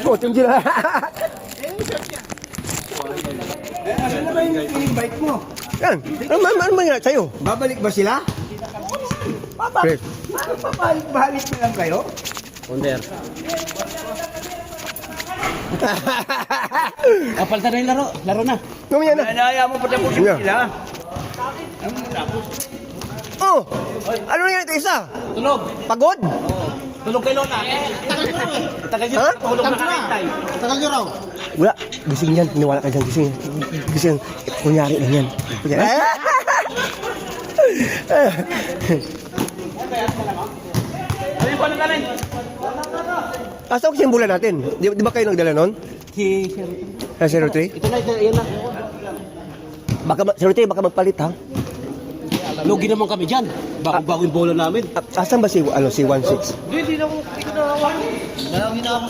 Oh, team sila. Asan na ba yung bike mo? Yan. Ano man nga sa'yo? Babalik ba sila? Chris. Babalik na lang kayo? Under. Kapalitan na yung laro. Laro na. Gawin yan na. Nanaya mo pati mo Yeah. sila. Oh! Ano na yan ito isa? Tulog. Pagod? Tulog kay Lola. Tagal nyo. Ha? Tulog na kakantay. Tagal nyo raw. Wala. Gising yan. Piniwala ka dyan. Gising. Gising. Kunyari lang yan. Kunyari. Ano yung palang galing? Asa ko simbulan natin? Di ba kayo nagdala nun? Si Sa 03? Ito na, yan na. Baka, 03, baka magpalit ha? Lugi naman kami dyan. Bago yung bola namin. Asan ba si 16? Hindi na ako. Hindi ko na ako. Marami na ako.